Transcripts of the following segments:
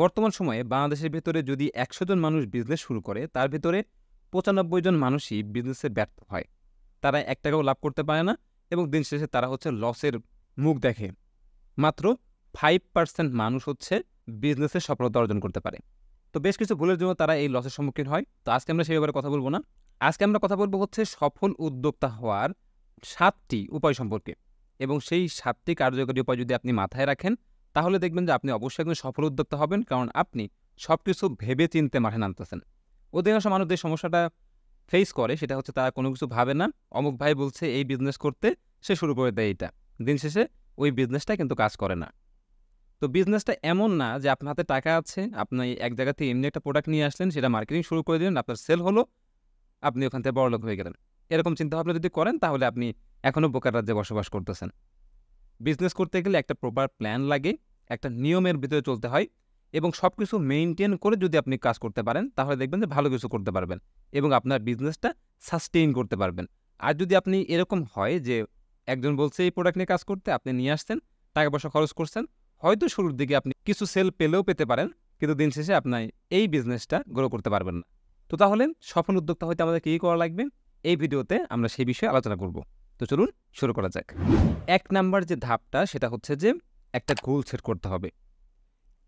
বর্তমান সময়ে বাংলাদেশের ভেতরে যদি ১০০ জন মানুষ বিজনেস শুরু করে, তার ভেতরে ৯৫ জন মানুষই বিজনেসে ব্যর্থ হয়। তারা ৳১ লাভ করতে পারে না এবং দিন শেষে তারা হচ্ছে লসের মুখ দেখে। মাত্র 5% মানুষ হচ্ছে বিজনেসে সফলতা অর্জন করতে পারে। তো বেশ কিছু ভুলের জন্য তারা এই লসের সম্মুখীন হয়। তো আজকে আমরা সেই ব্যাপারে কথা বলব না। আজকে আমরা কথা বলব হচ্ছে সফল উদ্যোক্তা হওয়ার ৭টি উপায় সম্পর্কে, এবং সেই ৭টি কার্যকরী উপায় যদি আপনি মাথায় রাখেন, তাহলে দেখবেন যে আপনি অবশ্যই একজন সফল উদ্যোক্তা হবেন, কারণ আপনি সবকিছু ভেবে চিন্তে মাঠে নামতেছেন। অধিকাংশ মানুষ যে সমস্যাটা ফেস করে সেটা হচ্ছে তারা কোনো কিছু ভাবে না। অমুক ভাই বলছে এই বিজনেস করতে, সে শুরু করে দেয় এইটা। দিন শেষে ওই বিজনেসটা কিন্তু কাজ করে না। তো বিজনেসটা এমন না যে আপনার হাতে টাকা আছে, আপনি এক জায়গা থেকে এমনি একটা প্রোডাক্ট নিয়ে আসলেন, সেটা মার্কেটিং শুরু করে দিলেন, আপনার সেল হলো, আপনি ওখান থেকে বড়লোক হয়ে গেলেন। এরকম চিন্তাভাবনা যদি করেন তাহলে আপনি এখনো বোকার রাজ্যে বসবাস করতেছেন। বিজনেস করতে গেলে একটা প্রপার প্ল্যান লাগে, একটা নিয়মের ভিতরে চলতে হয়, এবং সবকিছু মেইনটেইন করে যদি আপনি কাজ করতে পারেন তাহলে দেখবেন যে ভালো কিছু করতে পারবেন এবং আপনার বিজনেসটা সাস্টেইন করতে পারবেন। আর যদি আপনি এরকম হয় যে একজন বলছে এই প্রোডাক্ট নিয়ে কাজ করতে, আপনি নিয়ে আসছেন, টাকা পয়সা খরচ করছেন, হয়তো শুরুর দিকে আপনি কিছু সেল পেলেও পেতে পারেন, কিন্তু দিন শেষে আপনার এই বিজনেসটা গ্রো করতে পারবেন না। তো তাহলে সফল উদ্যোক্তা হইতে আমাদের কী করা লাগবে, এই ভিডিওতে আমরা সেই বিষয়ে আলোচনা করব। তো চলুন শুরু করা যাক। ১ নাম্বার যে ধাপটা সেটা হচ্ছে যে একটা গোল সেট করতে হবে।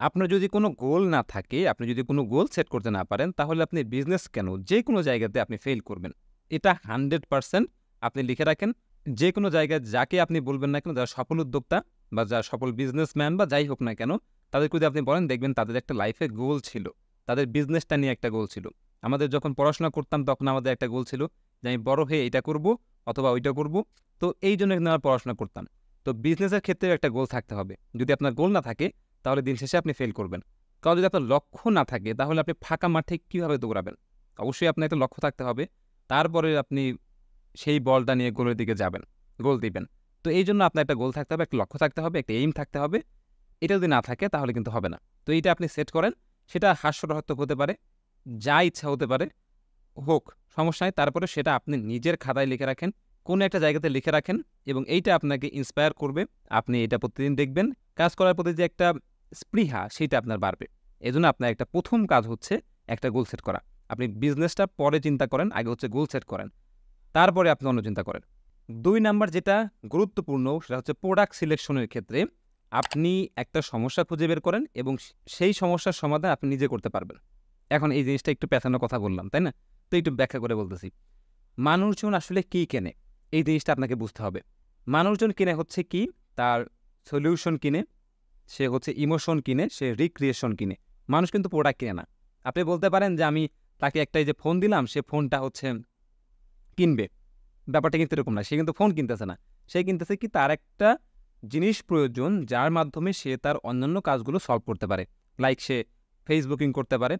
আপনার যদি কোনো গোল না থাকে, আপনি যদি কোনো গোল সেট করতে না পারেন, তাহলে আপনি বিজনেস কেন যে কোনো জায়গাতে আপনি ফেল করবেন। এটা 100% আপনি লিখে রাখেন। যে কোনো জায়গায় যাকে আপনি বলবেন না কেন, যারা সফল উদ্যোক্তা বা যারা সফল বিজনেসম্যান বা যাই হোক না কেন, তাদেরকে যদি আপনি বলেন, দেখবেন তাদের একটা লাইফে গোল ছিল, তাদের বিজনেসটা নিয়ে একটা গোল ছিল। আমাদের যখন পড়াশোনা করতাম তখন আমাদের একটা গোল ছিল যে আমি বড় হয়ে এটা করব অথবা ওইটা করব। তো এই জন্য কিন্তু আমরা পড়াশোনা করতাম। তো বিজনেসের ক্ষেত্রে একটা গোল থাকতে হবে। যদি আপনার গোল না থাকে তাহলে দিন শেষে আপনি ফেল করবেন। কারণ যদি আপনার লক্ষ্য না থাকে তাহলে আপনি ফাঁকা মাঠে কীভাবে দৌড়াবেন? অবশ্যই আপনার একটা লক্ষ্য থাকতে হবে, তারপরে আপনি সেই বলটা নিয়ে গোলের দিকে যাবেন, গোল দিবেন। তো এই জন্য আপনার একটা গোল থাকতে হবে, একটা লক্ষ্য থাকতে হবে, একটা এইম থাকতে হবে। এটা যদি না থাকে তাহলে কিন্তু হবে না। তো এইটা আপনি সেট করেন, সেটা হাস্যরসাত্মক হতে পারে, যা ইচ্ছা হতে পারে, হোক, সমস্যা নাই। তারপরে সেটা আপনি নিজের খাতায় লিখে রাখেন, কোনো একটা জায়গাতে লিখে রাখেন, এবং এইটা আপনাকে ইন্সপায়ার করবে। আপনি এটা প্রতিদিন দেখবেন, কাজ করার প্রতি যে একটা স্পৃহা সেইটা আপনার বাড়বে। এজন্য আপনার একটা প্রথম কাজ হচ্ছে একটা গোল সেট করা। আপনি বিজনেসটা পরে চিন্তা করেন, আগে হচ্ছে গোল সেট করেন, তারপরে আপনি অন্য চিন্তা করেন। ২ নাম্বার যেটা গুরুত্বপূর্ণ সেটা হচ্ছে প্রোডাক্ট সিলেকশনের ক্ষেত্রে আপনি একটা সমস্যা খুঁজে বের করেন এবং সেই সমস্যার সমাধান আপনি নিজে করতে পারবেন। এখন এই জিনিসটা একটু প্যাঁচানোর কথা বললাম, তাই না? তো একটু ব্যাখ্যা করে বলতেছি। মানুষজন আসলে কি কেনে, এই জিনিসটা আপনাকে বুঝতে হবে। মানুষজন কিনে হচ্ছে কি, তার সলিউশন কিনে, সে হচ্ছে ইমোশন কিনে, সে রিক্রিয়েশন কিনে। মানুষ কিন্তু প্রোডাক্ট কিনে না। আপনি বলতে পারেন যে আমি তাকে একটা এই যে ফোন দিলাম, সে ফোনটা হচ্ছে কিনবে। ব্যাপারটা কিন্তু এরকম না। সে কিন্তু ফোন কিনতেছে না। সে কিনতেছে কি, তার একটা জিনিস প্রয়োজন যার মাধ্যমে সে তার অন্যান্য কাজগুলো সলভ করতে পারে। লাইক সে ফেসবুকিং করতে পারে।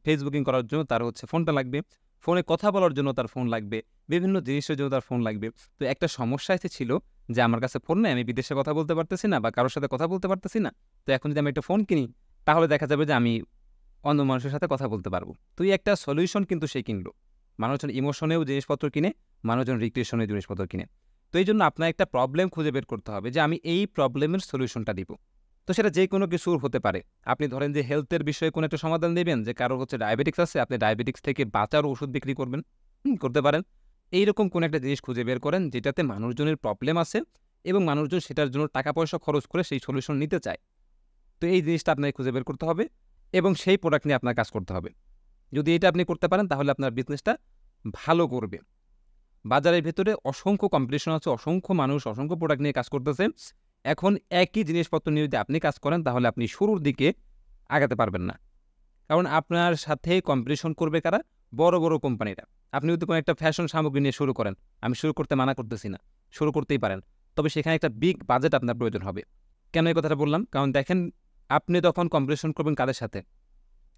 ফেসবুকিং করার জন্য তার হচ্ছে ফোনটা লাগবে। ফোনে কথা বলার জন্য তার ফোন লাগবে। বিভিন্ন জিনিসের জন্য তার ফোন লাগবে। তো একটা সমস্যা ছিল যে আমার কাছে ফোন নেই, আমি বিদেশে কথা বলতে পারতেছি না বা কারোর সাথে কথা বলতে পারতেছি না। তো এখন যদি আমি একটা ফোন কিনি তাহলে দেখা যাবে যে আমি অন্য মানুষের সাথে কথা বলতে পারবো। তো এই একটা সলিউশন কিন্তু সে কিনলো। মানুষজন ইমোশনেও জিনিসপত্র কিনে, মানুষজন রিক্রিয়েশনের জিনিসপত্র কিনে। তো এই জন্য আপনার একটা প্রবলেম খুঁজে বের করতে হবে যে আমি এই প্রবলেমের সলিউশনটা দিব। তো সেটা যে কোনো কিছুর হতে পারে। আপনি ধরেন যে হেলথের বিষয়ে কোনো একটা সমাধান দিবেন, যে কারোর হচ্ছে ডায়াবেটিক্স আছে, আপনি ডায়াবেটিক্স থেকে বাঁচার ওষুধ বিক্রি করবেন, করতে পারেন। এইরকম কোনো একটা জিনিস খুঁজে বের করেন যেটাতে মানুষজনের প্রবলেম আছে এবং মানুষজন সেটার জন্য টাকা পয়সা খরচ করে সেই সলিউশন নিতে চায়। তো এই জিনিসটা আপনাকে খুঁজে বের করতে হবে এবং সেই প্রোডাক্ট নিয়ে আপনার কাজ করতে হবে। যদি এটা আপনি করতে পারেন তাহলে আপনার বিজনেসটা ভালো করবে। বাজারের ভেতরে অসংখ্য কম্পিটিশন আছে, অসংখ্য মানুষ অসংখ্য প্রোডাক্ট নিয়ে কাজ করতেছে। এখন একই জিনিসপত্র নিয়ে যদি আপনি কাজ করেন তাহলে আপনি শুরুর দিকে আগাতে পারবেন না। কারণ আপনার সাথে কম্পিটিশন করবে কারা? বড় বড় কোম্পানিরা। আপনি যদি কোনো একটা ফ্যাশন সামগ্রী নিয়ে শুরু করেন, আমি শুরু করতে মানা করতেছি না, শুরু করতেই পারেন, তবে সেখানে একটা বিগ বাজেট আপনার প্রয়োজন হবে। কেন এই কথাটা বললাম? কারণ দেখেন, আপনি তখন কম্পিটিশন করবেন কাদের সাথে?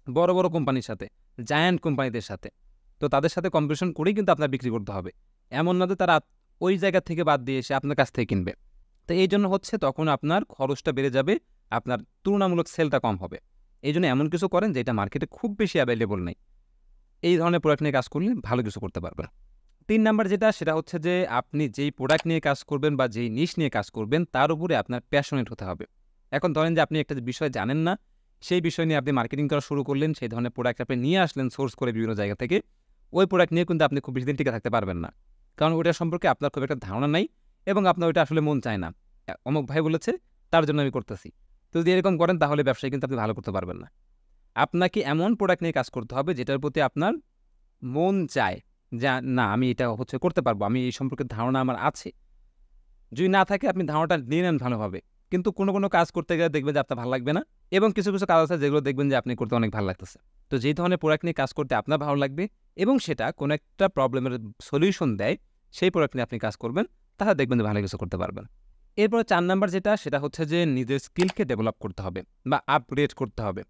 বড় বড় কোম্পানির সাথে, জায়ান্ট কোম্পানিদের সাথে। তো তাদের সাথে কম্পিটিশন করেই কিন্তু আপনার বিক্রি করতে হবে। এমন না যে তারা ওই জায়গা থেকে বাদ দিয়ে এসে আপনার কাছ থেকে কিনবে। তো এই জন্য হচ্ছে তখন আপনার খরচটা বেড়ে যাবে, আপনার তুলনামূলক সেলটা কম হবে। এই জন্য এমন কিছু করেন যেটা মার্কেটে খুব বেশি অ্যাভেলেবল নেই। এই ধরনের প্রোডাক্ট নিয়ে কাজ করলে ভালো কিছু করতে পারবেন। ৩ নাম্বার যেটা, সেটা হচ্ছে যে আপনি যেই প্রোডাক্ট নিয়ে কাজ করবেন বা যেই নিশ নিয়ে কাজ করবেন তার উপরে আপনার প্যাশনেট হতে হবে। এখন ধরেন যে আপনি একটা বিষয় জানেন না, সেই বিষয় নিয়ে আপনি মার্কেটিং করা শুরু করলেন, সেই ধরনের প্রোডাক্ট আপনি নিয়ে আসলেন সোর্স করে বিভিন্ন জায়গা থেকে, ওই প্রোডাক্ট নিয়ে কিন্তু আপনি খুব বেশি দিন টিকে থাকতে পারবেন না। কারণ ওইটা সম্পর্কে আপনার খুব একটা ধারণা নাই এবং আপনার ওইটা আসলে মন চায় না। অমুক ভাই বলেছে, তার জন্য আমি করতেছি। তো যদি এরকম করেন তাহলে ব্যবসায় কিন্তু আপনি ভালো করতে পারবেন না। আপনাকে এমন প্রোডাক্ট নিয়ে কাজ করতে হবে যেটার প্রতি আপনার মন চায় যে না আমি এটা করতে পারবো, আমি এই সম্পর্কে ধারণা আমার আছে। যদি না থাকে আপনি ধারণাটা নিয়ে নেন ভালোভাবে, কিন্তু কোনো কাজ করতে গেলে দেখবেন যে আপনার ভালো লাগবে না এবং কিছু কাজ আছে যেগুলো দেখবেন যে আপনি করতে অনেক ভালো লাগতেছে। তো যেই ধরনের প্রোডাক্ট নিয়ে কাজ করতে আপনার ভালো লাগবে এবং সেটা কোনো একটা প্রবলেমের সলিউশন দেয়, সেই প্রোডাক্ট নিয়ে আপনি কাজ করবেন, তাহলে দেখবেন যে ভালো কিছু করতে পারবেন। এরপরে 4 নাম্বার যেটা, সেটা হচ্ছে যে নিজের স্কিলকে ডেভেলপ করতে হবে বা আপগ্রেড করতে হবে।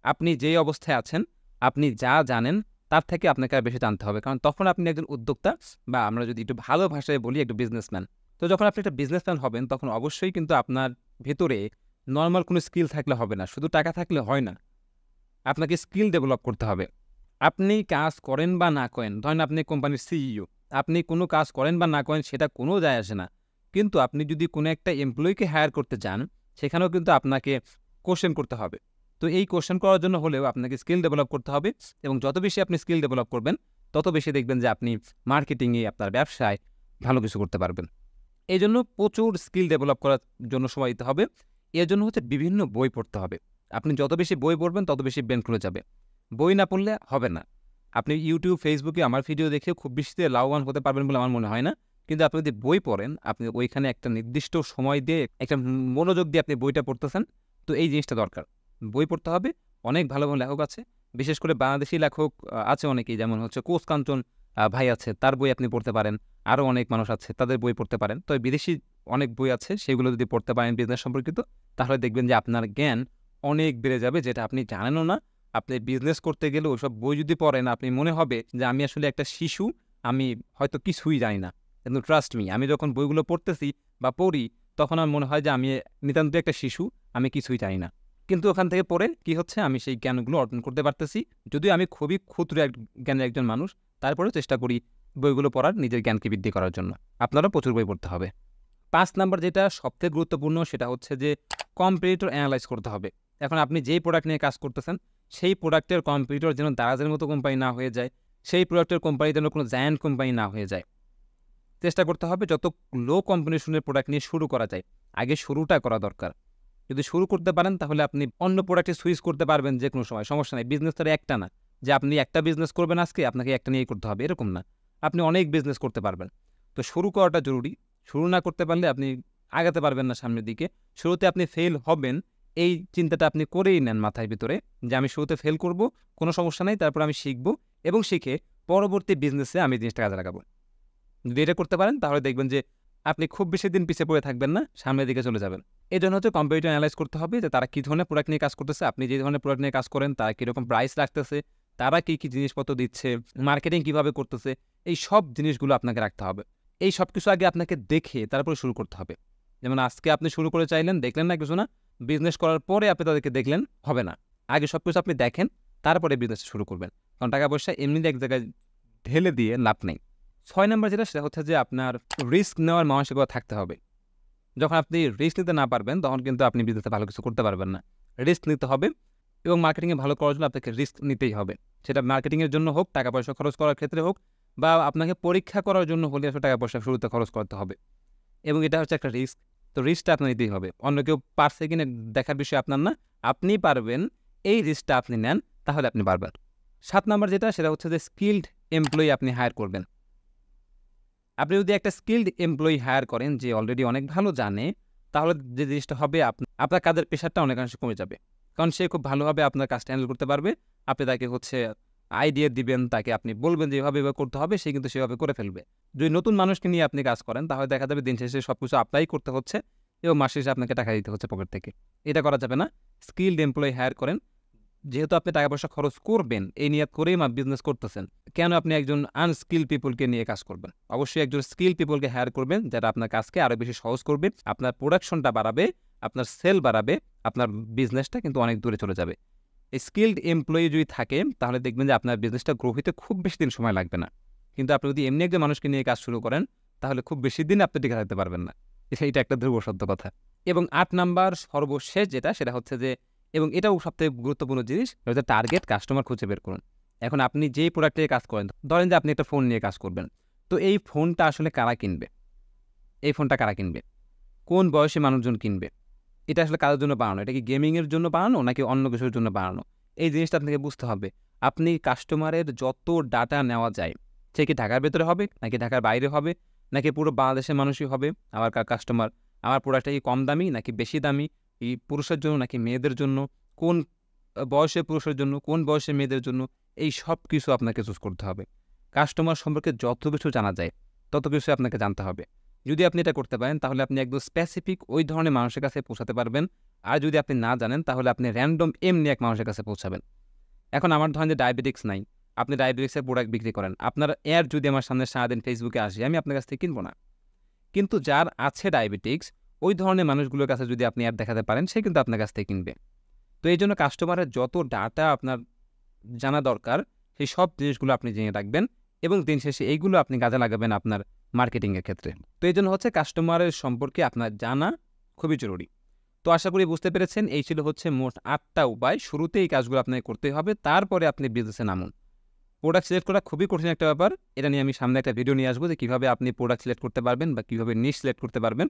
আপনি যেই অবস্থায় আছেন, আপনি যা জানেন তার থেকে আপনাকে আর বেশি জানতে হবে। কারণ তখন আপনি একজন উদ্যোক্তা বা আমরা যদি একটু ভালো ভাষায় বলি একটু বিজনেসম্যান। তো যখন আপনি একটা বিজনেসম্যান হবেন তখন অবশ্যই কিন্তু আপনার ভেতরে নরমাল কোনো স্কিল থাকলে হবে না, শুধু টাকা থাকলে হয় না। আপনাকে স্কিল ডেভেলপ করতে হবে। আপনি কাজ করেন বা না করেন, ধরেন আপনি কোম্পানির সিইও, আপনি কোনো কাজ করেন বা না করেন সেটা কোনো যায় আসে না। কিন্তু আপনি যদি কোনো একটা এমপ্লয়িকে হায়ার করতে চান, সেখানেও কিন্তু আপনাকে কোয়েশ্চেন করতে হবে। তো এই কোয়েশ্চেন করার জন্য হলেও আপনাকে স্কিল ডেভেলপ করতে হবে এবং যত বেশি আপনি স্কিল ডেভেলপ করবেন, তত বেশি দেখবেন যে আপনি মার্কেটিংয়ে, আপনার ব্যবসায় ভালো কিছু করতে পারবেন। এইজন্য প্রচুর স্কিল ডেভেলপ করার জন্য সময় দিতে হবে। এর জন্য বিভিন্ন বই পড়তে হবে। আপনি যত বেশি বই পড়বেন তত বেশি ব্রেন খুলে যাবে। বই না পড়লে হবে না। আপনি YouTube, Facebook এ আমার ভিডিও দেখে খুব বেশিতে লাভবান হতে পারবেন বলে আমার মনে হয় না। কিন্তু আপনি যদি বই পড়েন, আপনি ওইখানে একটা নির্দিষ্ট সময় দিয়ে একটা মনোযোগ দিয়ে আপনি বইটা পড়তেছেন, তো এই জিনিসটা দরকার। বই পড়তে হবে। অনেক ভালো লেখক আছে। বিশেষ করে বাংলাদেশী লেখক আছে অনেকেই, যেমন কোচ কাঞ্চন ভাই আছে, তার বই আপনি পড়তে পারেন। আরও অনেক মানুষ আছে, তাদের বই পড়তে পারেন। তবে বিদেশি অনেক বই আছে, সেগুলো যদি পড়তে পারেন বিজনেস সম্পর্কিত, তাহলে দেখবেন যে আপনার জ্ঞান অনেক বেড়ে যাবে, যেটা আপনি জানেনও না। আপনি বিজনেস করতে গেলে ওইসব বই যদি পড়েন, আপনি মনে হবে যে আমি আসলে একটা শিশু, আমি হয়তো কিছুই জানি না। কিন্তু ট্রাস্ট মি, আমি যখন বইগুলো পড়তেছি বা পড়ি, তখন আমার মনে হয় যে আমি নিতান্তই একটা শিশু, আমি কিছুই জানি না। কিন্তু ওখান থেকে পড়ে কি হচ্ছে, আমি সেই জ্ঞানগুলো অর্জন করতে পারতেছি। যদিও আমি খুবই ক্ষুদ্র জ্ঞানের একজন মানুষ, তারপরেও চেষ্টা করি বইগুলো পড়ার, নিজের জ্ঞানকে বৃদ্ধি করার জন্য। আপনারও প্রচুর বই পড়তে হবে। 5 নাম্বার যেটা সবথেকে গুরুত্বপূর্ণ, সেটা হচ্ছে যে কম্পিটিটর অ্যানালাইজ করতে হবে। এখন আপনি যেই প্রোডাক্ট নিয়ে কাজ করতেছেন, সেই প্রোডাক্টের কম্পিটিটর যেন দারাজের মতো কোম্পানি না হয়ে যায়, সেই প্রোডাক্টের কোম্পানি যেন কোনো জায়ান্ট কোম্পানি না হয়ে যায়। চেষ্টা করতে হবে যত লো কম্বিনেশনের প্রোডাক্ট নিয়ে শুরু করা যায়, আগে শুরুটা করা দরকার। যদি শুরু করতে পারেন তাহলে আপনি অন্য প্রোডাক্টে সুইচ করতে পারবেন যে কোনো সময়, সমস্যা নেই। বিজনেস তো একটা না যে আপনি একটা বিজনেস করবেন আজকে, আপনাকে একটা নিয়েই করতে হবে, এরকম না। আপনি অনেক বিজনেস করতে পারবেন। তো শুরু করাটা জরুরি। শুরু না করতে পারলে আপনি আগাতে পারবেন না সামনের দিকে। শুরুতে আপনি ফেল হবেন, এই চিন্তাটা আপনি করেই নেন মাথার ভিতরে যে আমি শুরুতে ফেল করব, কোনো সমস্যা নাই, তারপর আমি শিখব এবং শিখে পরবর্তী বিজনেসে আমি জিনিসটা কাজে লাগাবো। যদি এটা করতে পারেন তাহলে দেখবেন যে আপনি খুব বেশি দিন পিছিয়ে পড়ে থাকবেন না, সামনের দিকে চলে যাবেন। এই জন্য কম্পিটিটর অ্যানালাইজ করতে হবে যে তারা কী ধরনের প্রোডাক্ট নিয়ে কাজ করতেছে, আপনি যে ধরনের প্রোডাক্ট নিয়ে কাজ করেন তারা কীরকম প্রাইস রাখতেছে, তারা কী জিনিসপত্র দিচ্ছে, মার্কেটিং কীভাবে করতেছে, এই সব জিনিসগুলো আপনাকে রাখতে হবে। এই সব কিছু আগে আপনাকে দেখে তারপরে শুরু করতে হবে। যেমন আজকে আপনি শুরু করে চাইলেন, দেখলেন না কিছু না, বিজনেস করার পরে আপনি তাদেরকে দেখলেন, হবে না। আগে সব কিছু আপনি দেখেন, তারপরে বিজনেস শুরু করবেন। কারণ টাকা পয়সা এমনিতে এক জায়গায় ঢেলে দিয়ে লাভ নেই। 6 নাম্বার যেটা, সেটা হচ্ছে যে আপনার রিস্ক নেওয়ার মানসিকতা থাকতে হবে। যখন আপনি রিস্ক নিতে না পারবেন, তখন কিন্তু আপনি বিজনেসে ভালো কিছু করতে পারবেন না। রিস্ক নিতে হবে এবং মার্কেটিংয়ে ভালো করার জন্য আপনাকে রিস্ক নিতেই হবে। সেটা মার্কেটিংয়ের জন্য হোক, টাকা পয়সা খরচ করার ক্ষেত্রে হোক, বা আপনাকে পরীক্ষা করার জন্য হলে আসলে টাকা পয়সা শুরুতে খরচ করতে হবে এবং এটা হচ্ছে একটা রিস্ক। তো রিস্কটা আপনার নিতেই হবে। অন্য কেউ পারছে কিনা দেখার বিষয় আপনার না, আপনি পারবেন, এই রিস্কটা আপনি নেন, তাহলে আপনি পারবেন। 7 নাম্বার যেটা, সেটা হচ্ছে যে স্কিল্ড এমপ্লয়ি আপনি হায়ার করবেন। আপনি যদি একটা স্কিল্ড এমপ্লয়ি হায়ার করেন যে অলরেডি অনেক ভালো জানে, তাহলে যে জিনিসটা হবে, আপনার কাজের প্রেশারটা অনেকাংশে কমে যাবে। কারণ সে খুব ভালোভাবে আপনার কাজটা হ্যান্ডেল করতে পারবে। আপনি তাকে আইডিয়া দিবেন, তাকে আপনি বলবেন যে এভাবে করতে হবে, সে কিন্তু সেভাবে করে ফেলবে। যদি নতুন মানুষকে নিয়ে আপনি কাজ করেন, তাহলে দেখা যাবে দিন শেষে সব কিছু আপনারই করতে হচ্ছে এবং মাস শেষে আপনাকে টাকা দিতে হচ্ছে পকেট থেকে। এটা করা যাবে না। স্কিল্ড এমপ্লয়ি হায়ার করেন। যেহেতু আপনি টাকা পয়সা খরচ করবেন, এই নিয়ত করেই বিজনেস করতেছেন, কেন আপনি একজন আনস্কিল পিপলকে নিয়ে কাজ করবেন? অবশ্যই একজন স্কিল পিপলকে হায়ার করবেন, যারা আপনার কাজকে আরও বেশি সহজ করবে, আপনার প্রোডাকশনটা বাড়াবে, আপনার সেল বাড়াবে, আপনার বিজনেসটা কিন্তু অনেক দূরে চলে যাবে। এই স্কিল্ড এমপ্লয়ি যদি থাকে, তাহলে দেখবেন যে আপনার বিজনেসটা গ্রো হতে খুব বেশি দিন সময় লাগবে না। কিন্তু আপনি যদি এমনি একজন মানুষকে নিয়ে কাজ শুরু করেন, তাহলে খুব বেশি দিন আপনি টিকে থাকতে পারবেন না। এটা একটা ধ্রুব সত্য কথা। এবং 8 নাম্বার সর্বশেষ যেটা, সেটা হচ্ছে যে এবং এটাও সবথেকে গুরুত্বপূর্ণ জিনিস, হচ্ছে টার্গেট কাস্টমার খুঁজে বের করুন। এখন আপনি যেই প্রোডাক্ট নিয়ে কাজ করেন, ধরেন যে আপনি একটা ফোন নিয়ে কাজ করবেন, তো এই ফোনটা আসলে কারা কিনবে? এই ফোনটা কারা কিনবে? কোন বয়সী মানুষজন কিনবে? এটা আসলে কাদের জন্য বানানো? এটা কি গেমিংয়ের জন্য বানানো নাকি অন্য কিছুর জন্য বানানো? এই জিনিসটা আপনাকে বুঝতে হবে। আপনি কাস্টমারের যত ডাটা নেওয়া যায়, সে কি ঢাকার ভেতরে হবে নাকি ঢাকার বাইরে হবে নাকি পুরো বাংলাদেশের মানুষই হবে আমার কাস্টমার? আমার প্রোডাক্টটা কি কম দামি নাকি বেশি দামি? কি পুরুষের জন্য নাকি মেয়েদের জন্য? কোন বয়সের পুরুষের জন্য, কোন বয়সের মেয়েদের জন্য? এই সব কিছু আপনাকে চুজ করতে হবে। কাস্টমার সম্পর্কে যত কিছু জানা যায়, তত কিছু আপনাকে জানতে হবে। যদি আপনি এটা করতে পারেন তাহলে আপনি একদম স্পেসিফিক ওই ধরনের মানুষের কাছে পৌঁছাতে পারবেন। আর যদি আপনি না জানেন তাহলে আপনি র্যান্ডম এমনি এক মানুষের কাছে পৌঁছাবেন। এখন আমার ধরেন যে ডায়াবেটিক্স নাই, আপনি ডায়াবেটিক্সের প্রোডাক্ট বিক্রি করেন, আপনার অ্যাড যদি আমার সামনে সারাদিন ফেসবুকে আসে, আমি আপনার কাছ থেকে কিনবো না। কিন্তু যার আছে ডায়াবেটিক্স, ওই ধরনের মানুষগুলোর কাছে যদি আপনি অ্যাড দেখাতে পারেন, সে কিন্তু আপনার কাছ থেকে কিনবে। তো এই জন্য কাস্টমারের যত ডাটা আপনার জানা দরকার, সেই সব জিনিসগুলো আপনি জেনে রাখবেন এবং দিন শেষে এইগুলো আপনি কাজে লাগাবেন আপনার মার্কেটিংয়ের ক্ষেত্রে। তো এই জন্য হচ্ছে কাস্টমারের সম্পর্কে আপনার জানা খুবই জরুরি। তো আশা করি বুঝতে পেরেছেন, এই ছিল হচ্ছে মোট 8টা উপায়। শুরুতে এই কাজগুলো আপনাকে করতে হবে, তারপরে আপনি বিজনেসে নামুন। প্রোডাক্ট সিলেক্ট করা খুবই কঠিন একটা ব্যাপার। এটা নিয়ে আমি সামনে একটা ভিডিও নিয়ে আসবো যে কীভাবে আপনি প্রোডাক্ট সিলেক্ট করতে পারবেন বা কীভাবে নিশ সিলেক্ট করতে পারবেন।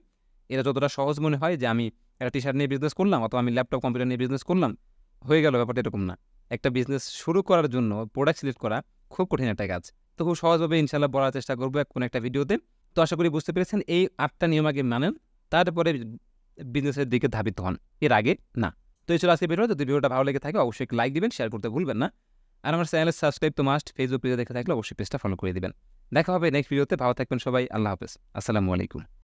এটা যতটা সহজ মনে হয় যে আমি একটা টি-শার্ট নিয়ে বিজনেস করলাম অথবা আমি ল্যাপটপ কম্পিউটার নিয়ে বিজনেস করলাম, হয়ে গেল, ব্যাপারটা এরকম না। একটা বিজনেস শুরু করার জন্য প্রোডাক্ট সিলেক্ট করা খুব কঠিন একটা কাজ। তো খুব সহজভাবে ইনশাআল্লাহ বলার চেষ্টা করবো কোনো একটা ভিডিওতে। তো আশা করি বুঝতে পেরেছেন, এই 8টা নিয়ম আগে মানেন, তারপরে বিজনেসের দিকে ধাবিত হন, এর আগে না। তো এই ছিল আজকের ভিডিও। যদি ভিডিওটা ভালো লেগে থাকে অবশ্যই লাইক দিবেন, শেয়ার করতে ভুলবেন না। আর আমার চ্যানেলে সাবস্ক্রাইব তো মাস্ট, ফেসবুক পেজে দেখে থাকলে অবশ্যই পেজটা ফলো করে দিবেন। দেখা হবে নেক্সট ভিডিওতে। ভালো থাকবেন সবাই। আল্লাহ হাফেজ। আসসালামু আলাইকুম।